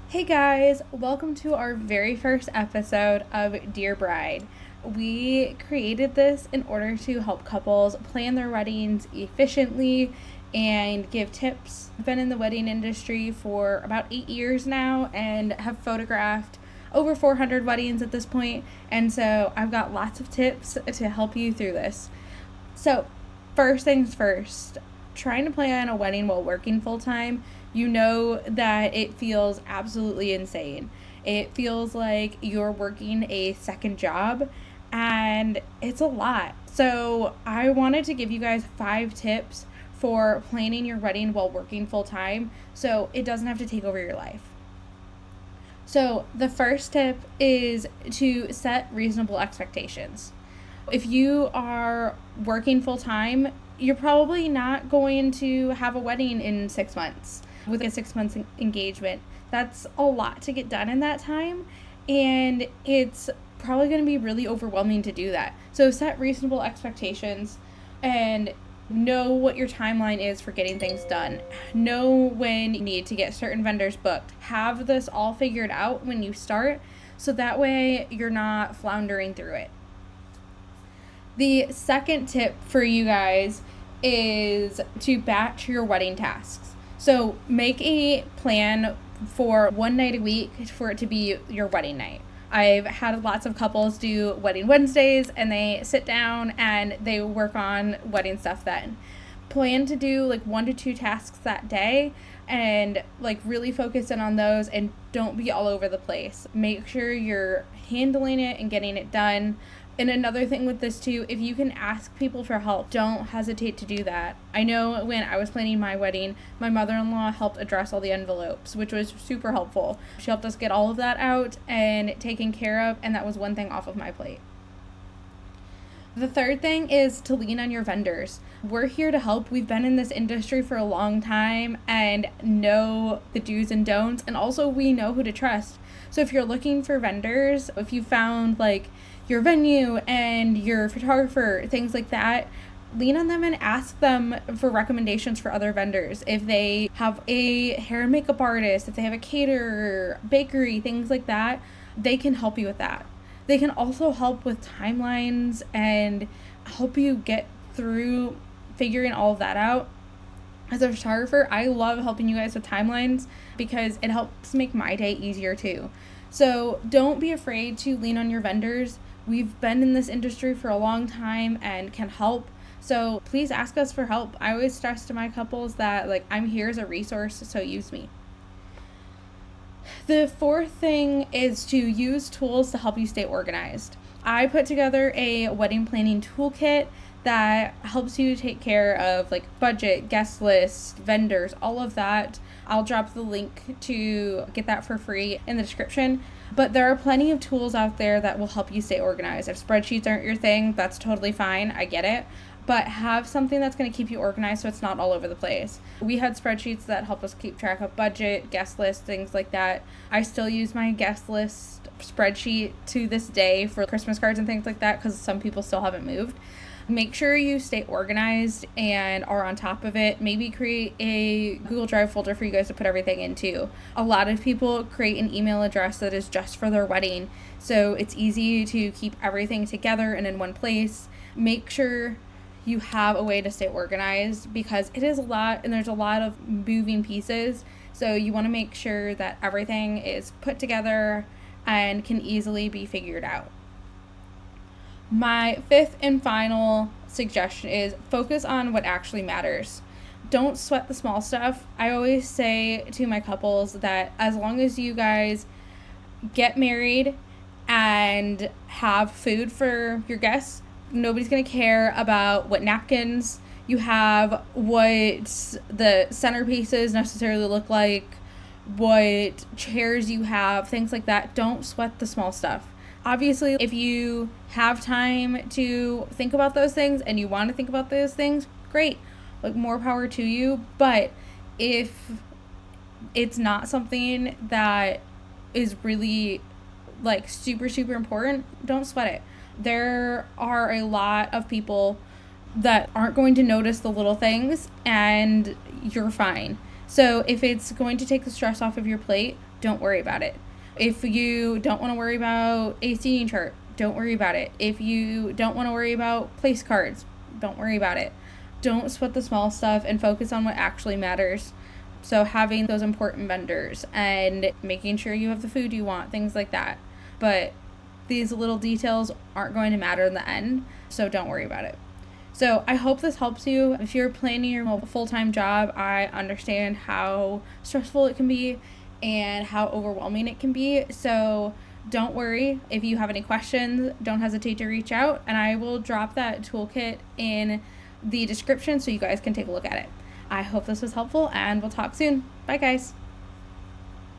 Hey guys, welcome to our very first episode of Dear Bride. We created this in order to help couples plan their weddings efficiently and give tips. I've been in the wedding industry for about 8 years now and have photographed over 400 weddings at this point, and so I've got lots of tips to help you through this. So, first things first, trying to plan a wedding while working full time, you know that it feels absolutely insane. It feels like you're working a second job and it's a lot. So, I wanted to give you guys 5 tips for planning your wedding while working full time so it doesn't have to take over your life. So, the first tip is to set reasonable expectations. If you are working full time, you're probably not going to have a wedding in 6 months with a 6 months engagement. That's a lot to get done in that time, and it's probably going to be really overwhelming to do that. So set reasonable expectations and know what your timeline is for getting things done. Know when you need to get certain vendors booked. Have this all figured out when you start, so that way you're not floundering through it. The second tip for you guys is to batch your wedding tasks. So make a plan for one night a week for it to be your wedding night. I've had lots of couples do wedding Wednesdays and they sit down and they work on wedding stuff then. Plan to do like 1 to 2 tasks that day and like really focus in on those and don't be all over the place. Make sure you're handling it and getting it done. And another thing with this too, if you can ask people for help, don't hesitate to do that. I know when I was planning my wedding, my mother-in-law helped address all the envelopes, which was super helpful. She helped us get all of that out and taken care of, and that was one thing off of my plate. The third thing is to lean on your vendors. We're here to help. We've been in this industry for a long time and know the do's and don'ts, and also we know who to trust. So if you're looking for vendors, if you found like your venue and your photographer, things like that, lean on them and ask them for recommendations for other vendors. If they have a hair and makeup artist, if they have a caterer, bakery, things like that, they can help you with that. They can also help with timelines and help you get through figuring all of that out. As a photographer, I love helping you guys with timelines because it helps make my day easier too. So don't be afraid to lean on your vendors. We've been in this industry for a long time and can help. So please ask us for help. I always stress to my couples that like I'm here as a resource, so use me. The fourth thing is to use tools to help you stay organized. I put together a wedding planning toolkit that helps you take care of like budget, guest list, vendors, all of that. I'll drop the link to get that for free in the description. But there are plenty of tools out there that will help you stay organized. If spreadsheets aren't your thing, that's totally fine. I get it. But have something that's going to keep you organized so it's not all over the place. We had spreadsheets that help us keep track of budget, guest list, things like that. I still use my guest list spreadsheet to this day for Christmas cards and things like that because some people still haven't moved. Make sure you stay organized and are on top of it. Maybe create a Google Drive folder for you guys to put everything into. A lot of people create an email address that is just for their wedding, so it's easy to keep everything together and in one place. Make sure you have a way to stay organized because it is a lot and there's a lot of moving pieces. So you want to make sure that everything is put together and can easily be figured out. My fifth and final suggestion is focus on what actually matters. Don't sweat the small stuff. I always say to my couples that as long as you guys get married and have food for your guests, nobody's going to care about what napkins you have, what the centerpieces necessarily look like, what chairs you have, things like that. Don't sweat the small stuff. Obviously, if you have time to think about those things and you want to think about those things, great. Like, more power to you. But if it's not something that is really like super, super important, don't sweat it. There are a lot of people that aren't going to notice the little things and you're fine. So if it's going to take the stress off of your plate, don't worry about it. If you don't want to worry about a seating chart, don't worry about it. If you don't want to worry about place cards, don't worry about it. Don't sweat the small stuff and focus on what actually matters. So having those important vendors and making sure you have the food you want, things like that. But these little details aren't going to matter in the end, so don't worry about it. So I hope this helps you. If you're planning your full-time job, I understand how stressful it can be and how overwhelming it can be. So don't worry. If you have any questions, don't hesitate to reach out, and I will drop that toolkit in the description so you guys can take a look at it. I hope this was helpful, and we'll talk soon. Bye, guys.